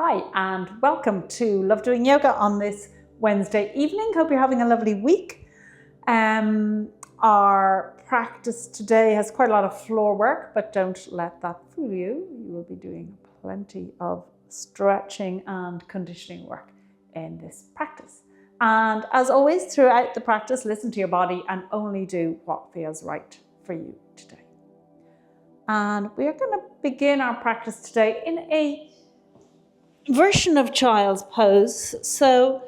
Hi, and welcome to Love Doing Yoga on this Wednesday evening. Hope you're having a lovely week. Our practice today has quite a lot of floor work, but don't let that fool you. You will be doing plenty of stretching and conditioning work in this practice. And as always, throughout the practice, listen to your body and only do what feels right for you today. And we are going to begin our practice today in a version of child's pose. So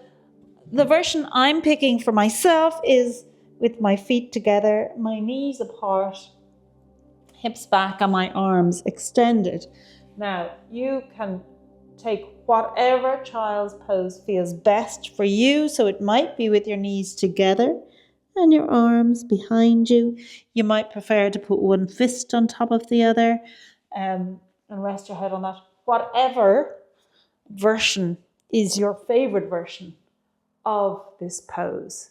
the version I'm picking for myself is with my feet together, my knees apart, hips back, and my arms extended. Now, you can take whatever child's pose feels best for you. So it might be with your knees together and your arms behind you. You might prefer to put one fist on top of the other and rest your head on that. Whatever version is your favorite version of this pose,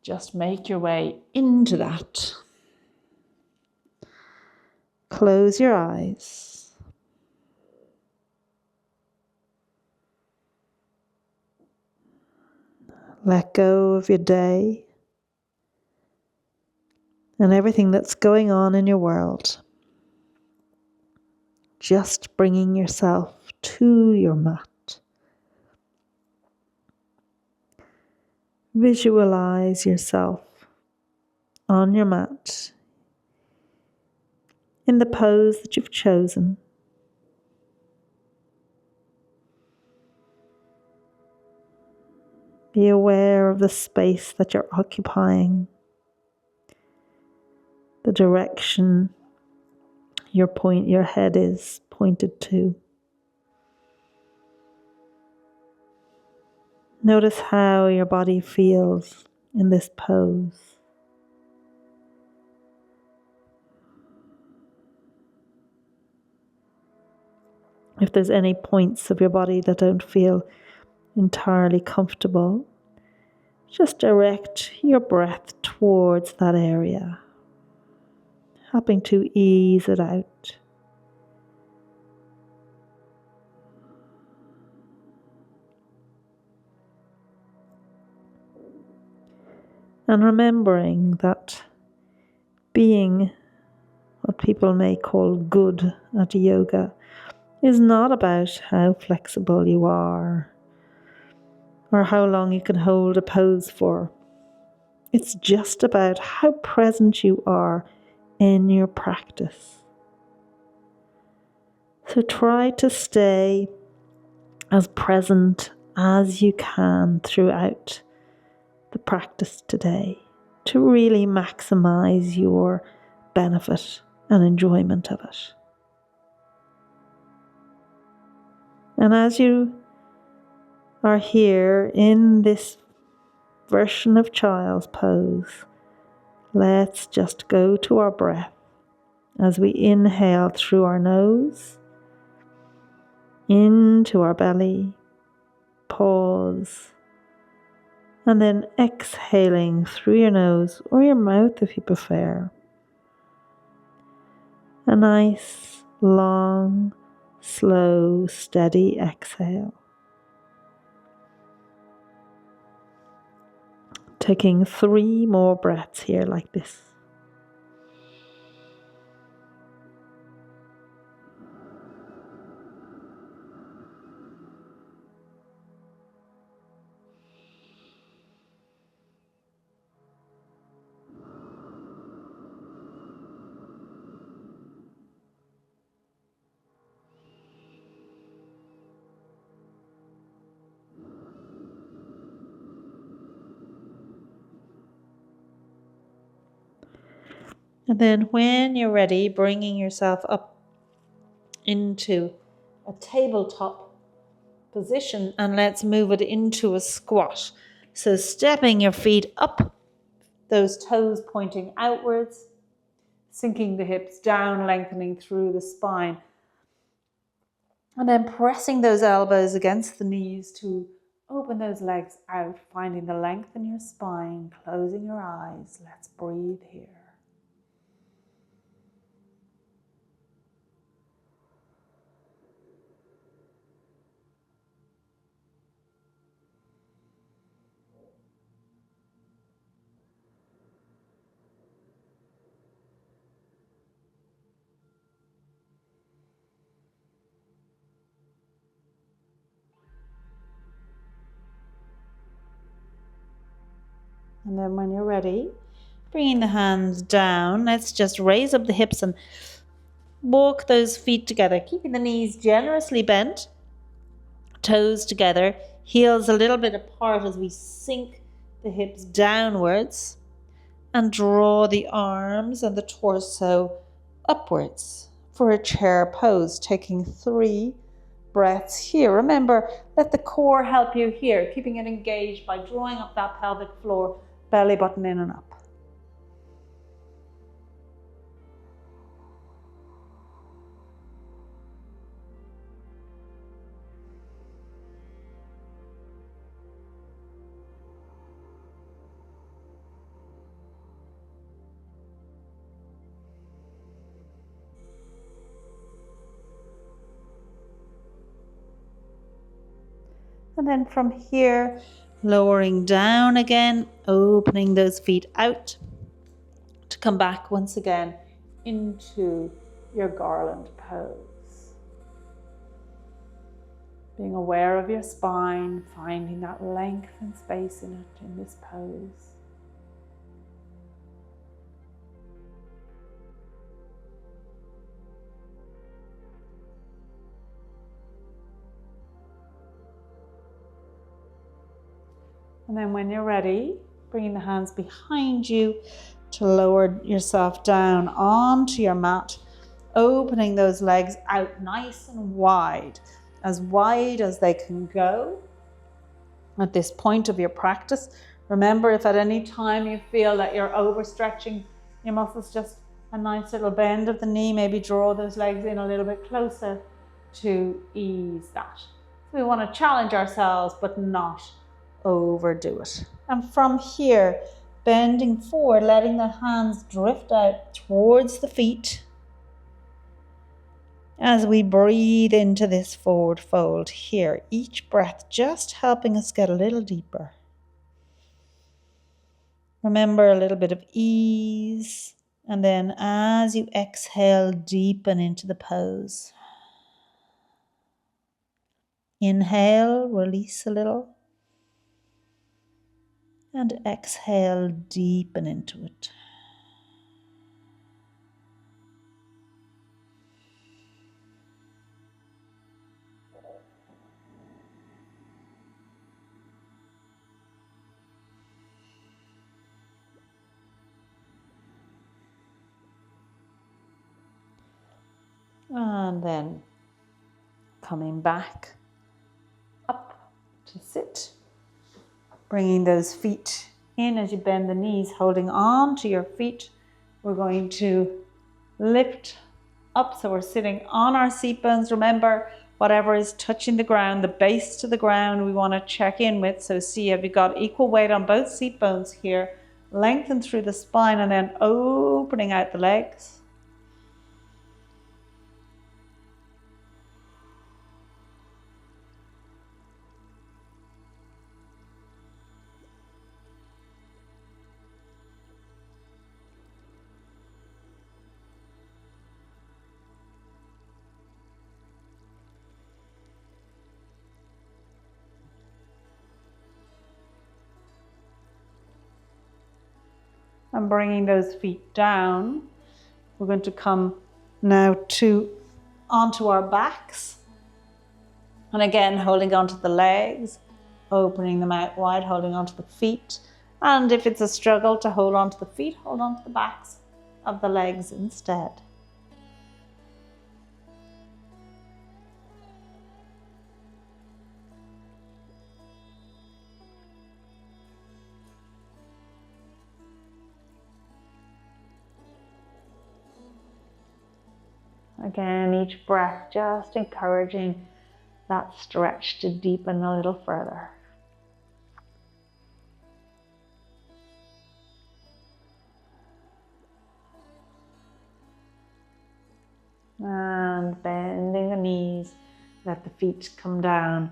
just make your way into that. Close your eyes. Let go of your day and everything that's going on in your world. Just bringing yourself to your mat. Visualize yourself on your mat in the pose that you've chosen. Be aware of the space that you're occupying, the direction your head is pointed to. Notice how your body feels in this pose. If there's any points of your body that don't feel entirely comfortable, just direct your breath towards that area, helping to ease it out. And remembering that being what people may call good at yoga is not about how flexible you are or how long you can hold a pose for. It's just about how present you are in your practice. So try to stay as present as you can throughout the practice today to really maximize your benefit and enjoyment of it. And as you are here in this version of child's pose, let's just go to our breath as we inhale through our nose, into our belly, pause, and then exhaling through your nose or your mouth if you prefer. A nice, long, slow, steady exhale. Taking 3 more breaths here like this. And then when you're ready, bringing yourself up into a tabletop position, and let's move it into a squat. So stepping your feet up, those toes pointing outwards, sinking the hips down, lengthening through the spine. And then pressing those elbows against the knees to open those legs out, finding the length in your spine, closing your eyes. Let's breathe here. And then when you're ready, bringing the hands down, let's just raise up the hips and walk those feet together, keeping the knees generously bent, toes together, heels a little bit apart as we sink the hips downwards and draw the arms and the torso upwards for a chair pose, taking 3 breaths here. Remember, let the core help you here, keeping it engaged by drawing up that pelvic floor, belly button in and up. And then from here, lowering down again, opening those feet out to come back once again into your garland pose. Being aware of your spine, finding that length and space in it in this pose. And then when you're ready, bringing the hands behind you to lower yourself down onto your mat, opening those legs out nice and wide as they can go at this point of your practice. Remember, if at any time you feel that you're overstretching your muscles, just a nice little bend of the knee, maybe draw those legs in a little bit closer to ease that. So we want to challenge ourselves, but not overdo it. And from here, bending forward, letting the hands drift out towards the feet as we breathe into this forward fold here. Each breath just helping us get a little deeper. Remember, a little bit of ease, and then as you exhale, deepen into the pose. Inhale, release a little. And exhale, deepen into it. And then coming back up to sit. Bringing those feet in as you bend the knees, holding on to your feet. We're going to lift up, so we're sitting on our seat bones. Remember, whatever is touching the ground, the base to the ground, we want to check in with. So see, have you got equal weight on both seat bones here? Lengthen through the spine and then opening out the legs. And bringing those feet down, we're going to come now onto our backs. And again, holding onto the legs, opening them out wide, holding onto the feet. And if it's a struggle to hold onto the feet, hold onto the backs of the legs instead. Again, each breath just encouraging that stretch to deepen a little further. And bending the knees, let the feet come down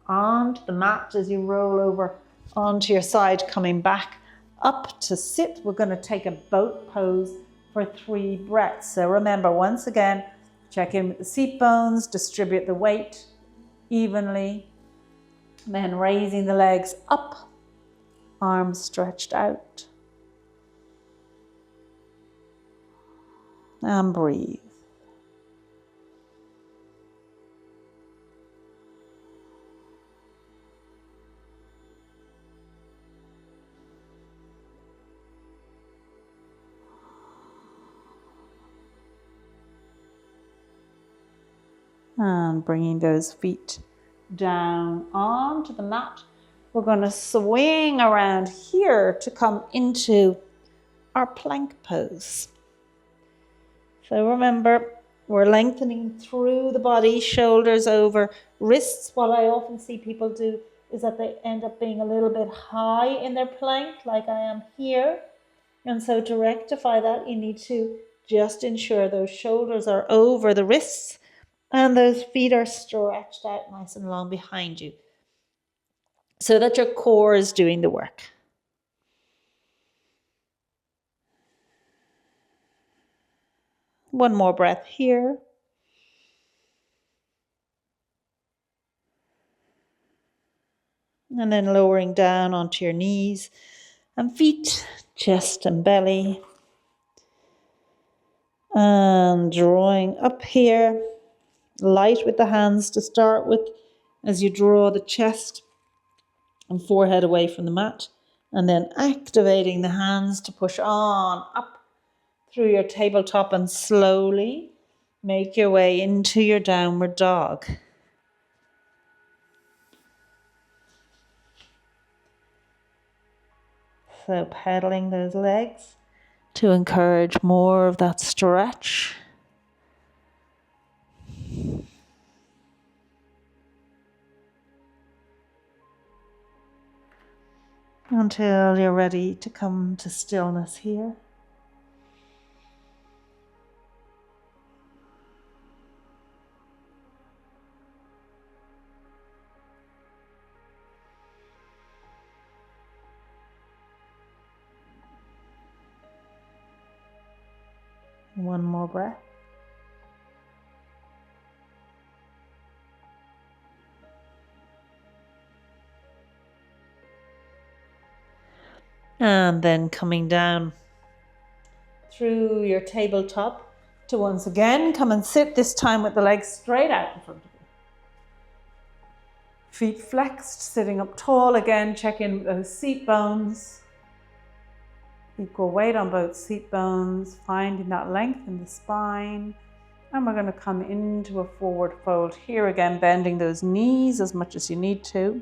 onto the mat as you roll over onto your side, coming back up to sit. We're going to take a boat pose for 3 breaths. So remember, once again, check in with the seat bones, distribute the weight evenly, then raising the legs up Arms stretched out. And breathe. And bringing those feet down onto the mat. We're going to swing around here to come into our plank pose. So remember, we're lengthening through the body, shoulders over, wrists. What I often see people do is that they end up being a little bit high in their plank, like I am here. And so to rectify that, you need to just ensure those shoulders are over the wrists and those feet are stretched out nice and long behind you, so that your core is doing the work. One more breath here. And then lowering down onto your knees and feet, chest and belly. And drawing up here, light with the hands to start with, as you draw the chest and forehead away from the mat. And then activating the hands to push on up through your tabletop and slowly make your way into your downward dog. So pedaling those legs to encourage more of that stretch. Until you're ready to come to stillness here. One more breath. And then coming down through your tabletop to once again come and sit, this time with the legs straight out in front of you. Feet flexed, sitting up tall again, check in with those seat bones. Equal weight on both seat bones, finding that length in the spine. And we're going to come into a forward fold here again, bending those knees as much as you need to.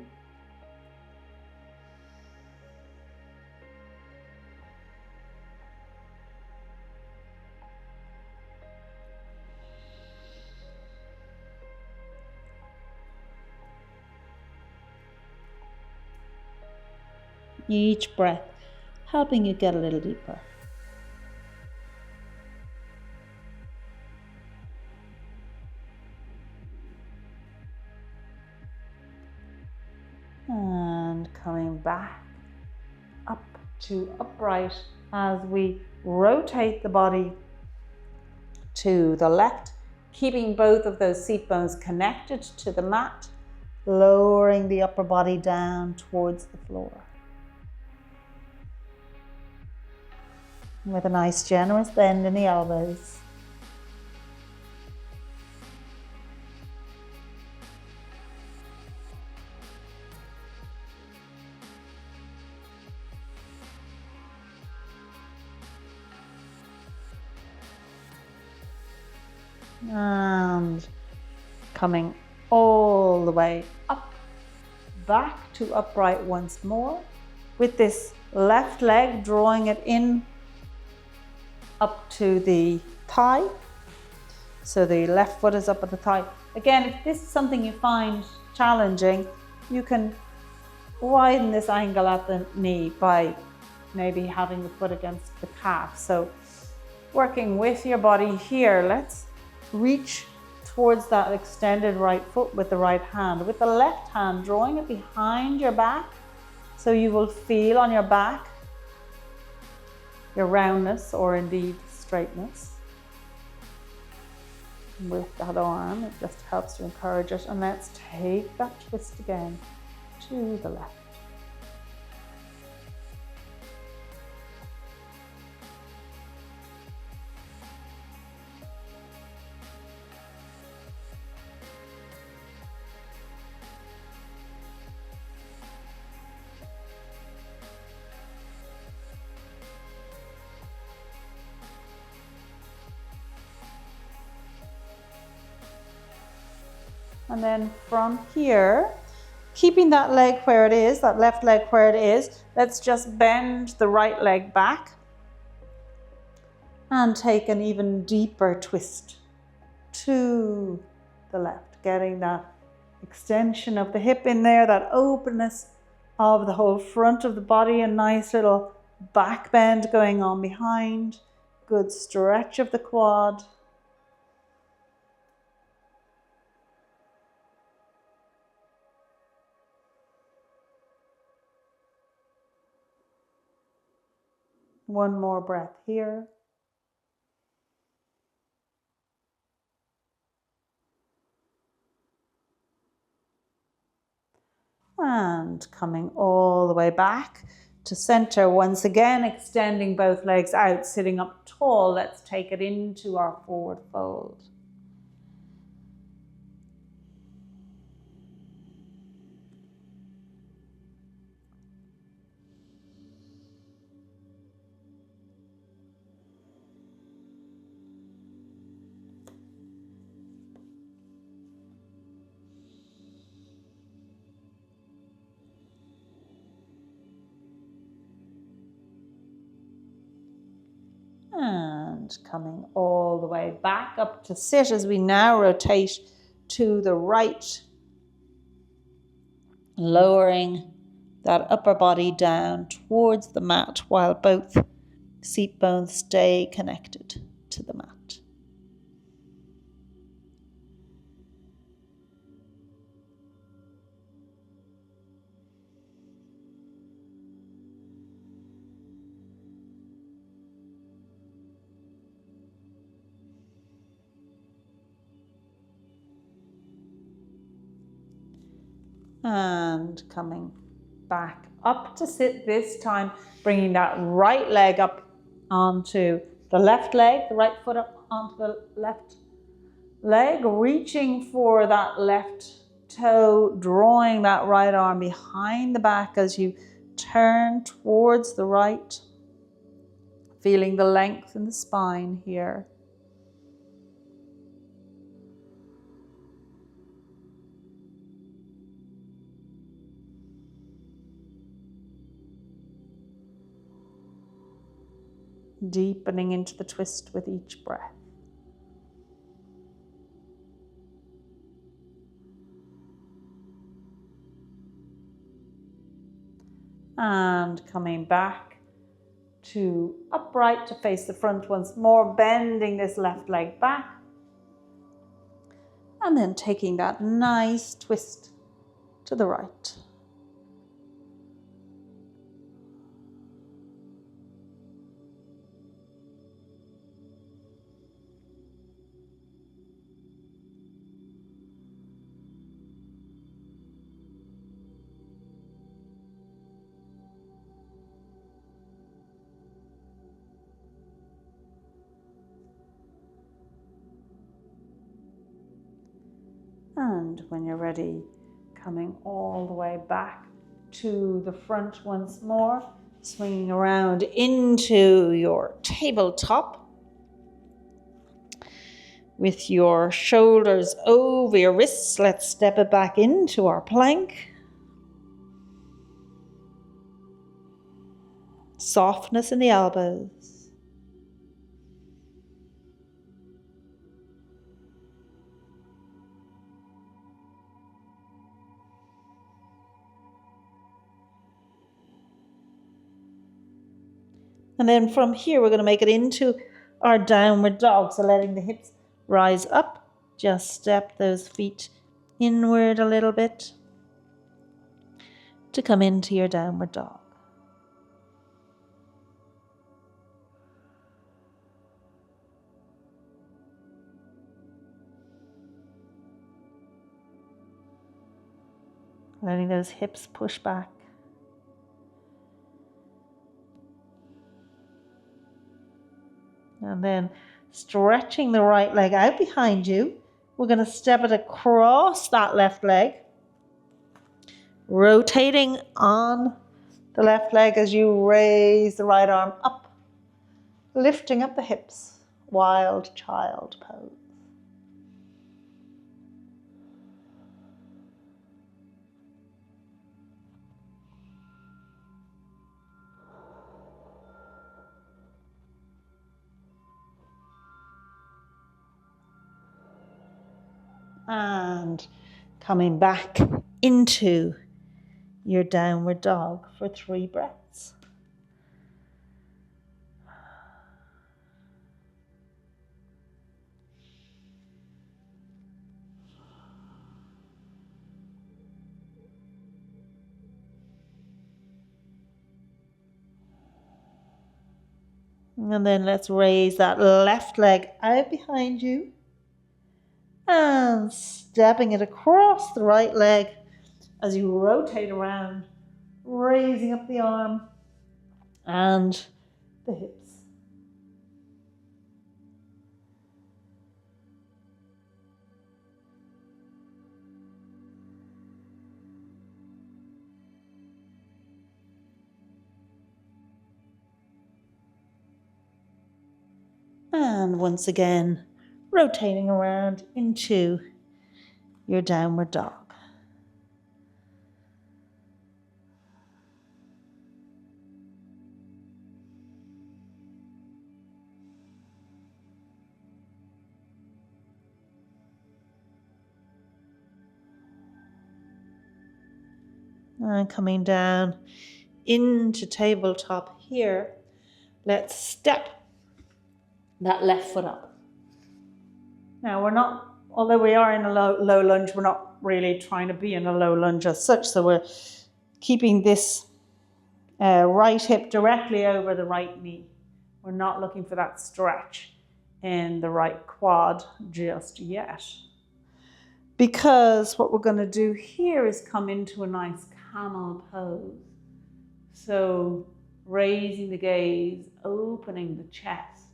Each breath helping you get a little deeper. And coming back up to upright as we rotate the body to the left, keeping both of those seat bones connected to the mat, lowering the upper body down towards the floor. With a nice generous bend in the elbows. And coming all the way up, back to upright once more, with this left leg drawing it in up to the thigh. So the left foot is up at the thigh. Again, if this is something you find challenging, you can widen this angle at the knee by maybe having the foot against the calf. So working with your body here, let's reach towards that extended right foot with the right hand. With the left hand, drawing it behind your back, so you will feel on your back your roundness or indeed straightness. With that arm, it just helps to encourage it. And let's take that twist again to the left. And then from here, keeping that leg where it is, that left leg where it is, let's just bend the right leg back and take an even deeper twist to the left, getting that extension of the hip in there, that openness of the whole front of the body, a nice little back bend going on behind, good stretch of the quad. One more breath here. And coming all the way back to center. Once again, extending both legs out, sitting up tall. Let's take it into our forward fold. And coming all the way back up to sit as we now rotate to the right, lowering that upper body down towards the mat while both seat bones stay connected to the mat. And coming back up to sit this time, bringing that right leg up onto the left leg, the right foot up onto the left leg, reaching for that left toe, drawing that right arm behind the back as you turn towards the right, feeling the length in the spine here. Deepening into the twist with each breath. And coming back to upright to face the front once more, bending this left leg back. And then taking that nice twist to the right. And when you're ready, coming all the way back to the front once more, swinging around into your tabletop with your shoulders over your wrists. Let's step it back into our plank. Softness in the elbows. And then from here, we're going to make it into our downward dog. So letting the hips rise up, just step those feet inward a little bit to come into your downward dog. Letting those hips push back. And then stretching the right leg out behind you. We're going to step it across that left leg. Rotating on the left leg as you raise the right arm up. Lifting up the hips. Wild child pose. and coming back into your downward dog for 3 breaths. And then let's raise that left leg out behind you and stepping it across the right leg as you rotate around, raising up the arm and the hips. And once again, rotating around into your downward dog. And coming down into tabletop here, let's step that left foot up. Now we're not, although we are in a low lunge, we're not really trying to be in a low lunge as such. So we're keeping this right hip directly over the right knee. We're not looking for that stretch in the right quad just yet. Because what we're going to do here is come into a nice camel pose. So raising the gaze, opening the chest,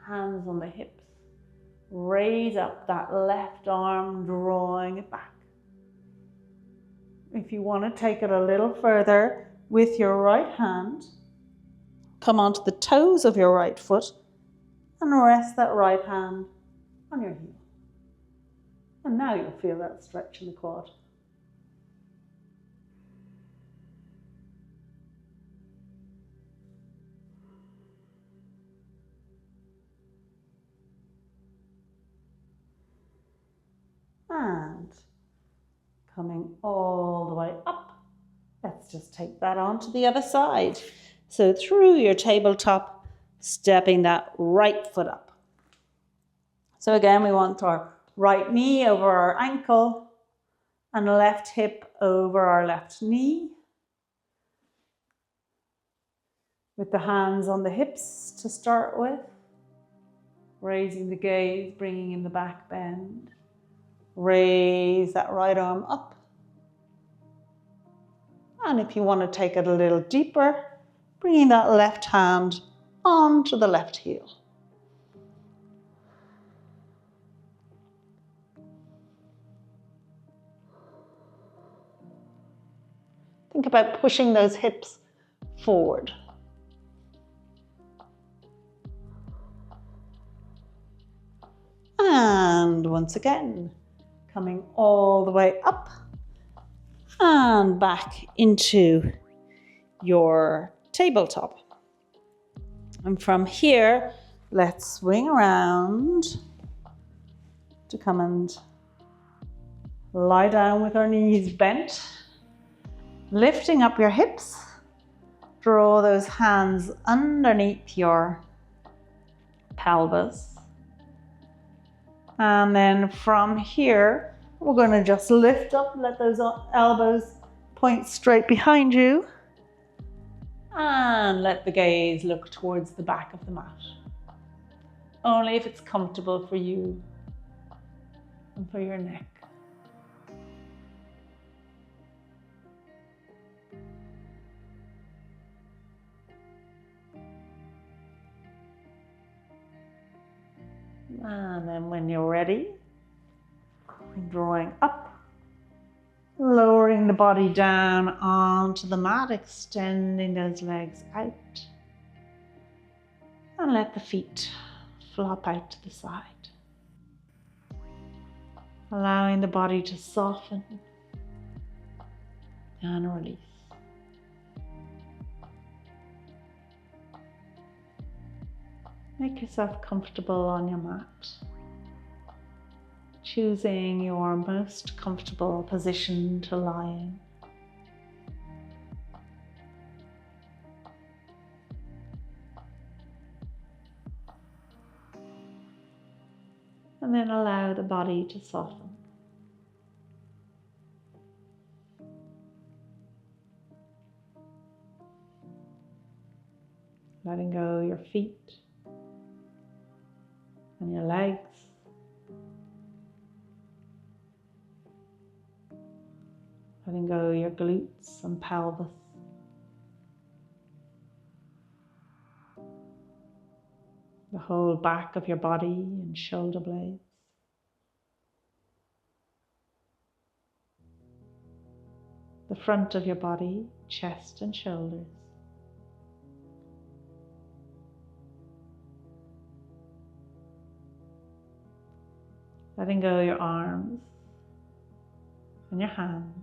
hands on the hips. Raise up that left arm, drawing it back. If you want to take it a little further with your right hand, come onto the toes of your right foot and rest that right hand on your heel. And now you'll feel that stretch in the quad. And coming all the way up. Let's just take that on to the other side. So through your tabletop, stepping that right foot up. So again, we want our right knee over our ankle and left hip over our left knee. With the hands on the hips to start with. Raising the gaze, bringing in the back bend. Raise that right arm up. And if you want to take it a little deeper, bringing that left hand onto the left heel. Think about pushing those hips forward. And once again, coming all the way up and back into your tabletop. And from here, let's swing around to come and lie down with our knees bent. Lifting up your hips, draw those hands underneath your pelvis. And then from here, we're going to just lift up, let those elbows point straight behind you. And let the gaze look towards the back of the mat. Only if it's comfortable for you and for your neck. And then when you're ready, drawing up, lowering the body down onto the mat, extending those legs out. And let the feet flop out to the side. Allowing the body to soften and release. Make yourself comfortable on your mat. choosing your most comfortable position to lie in. And then allow the body to soften. Letting go your feet and your legs. Letting go your glutes and pelvis. The whole back of your body and shoulder blades. The front of your body, chest and shoulders. Letting go your arms and your hands.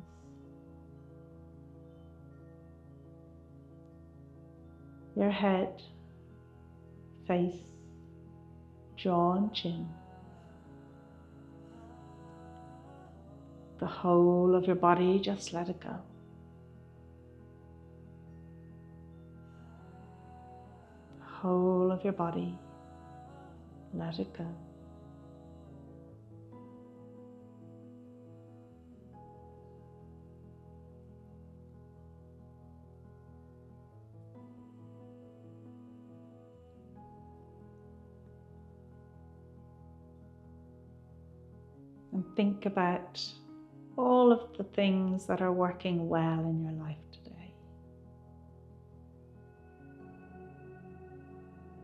Your head, face, jaw and chin. The whole of your body, just let it go. The whole of your body, let it go. And think about all of the things that are working well in your life today.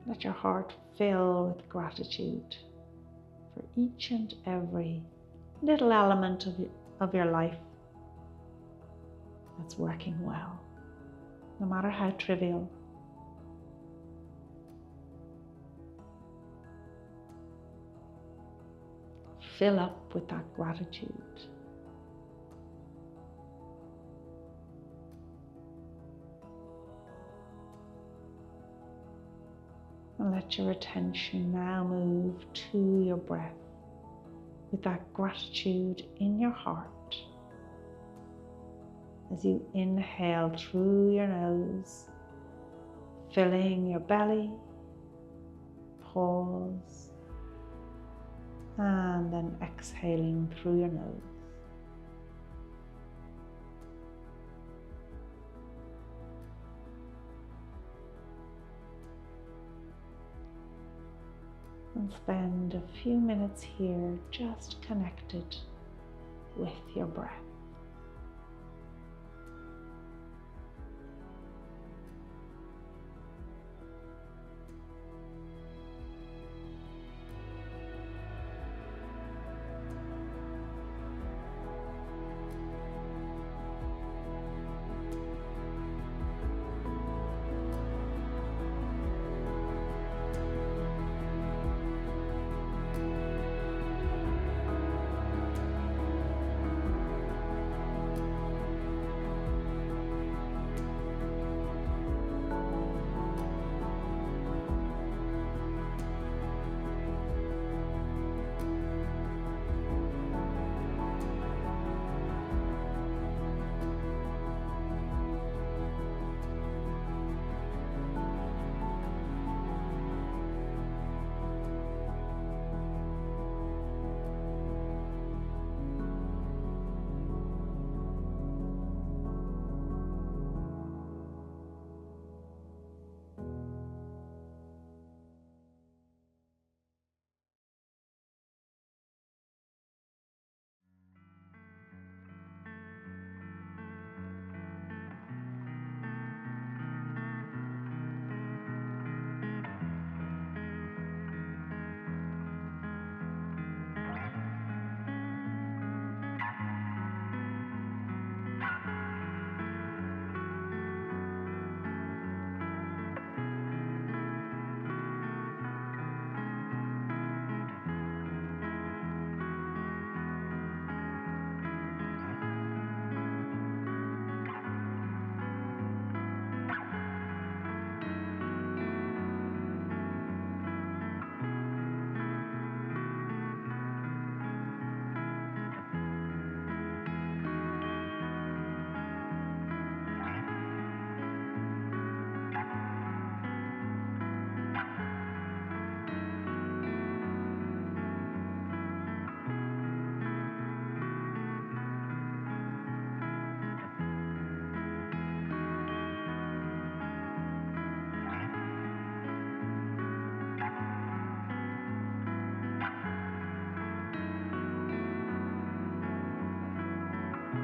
Let your heart fill with gratitude for each and every little element of your life that's working well, no matter how trivial. Fill up with that gratitude. And let your attention now move to your breath with that gratitude in your heart. As you inhale through your nose, filling your belly, pause, and then exhaling through your nose. And spend a few minutes here just connected with your breath.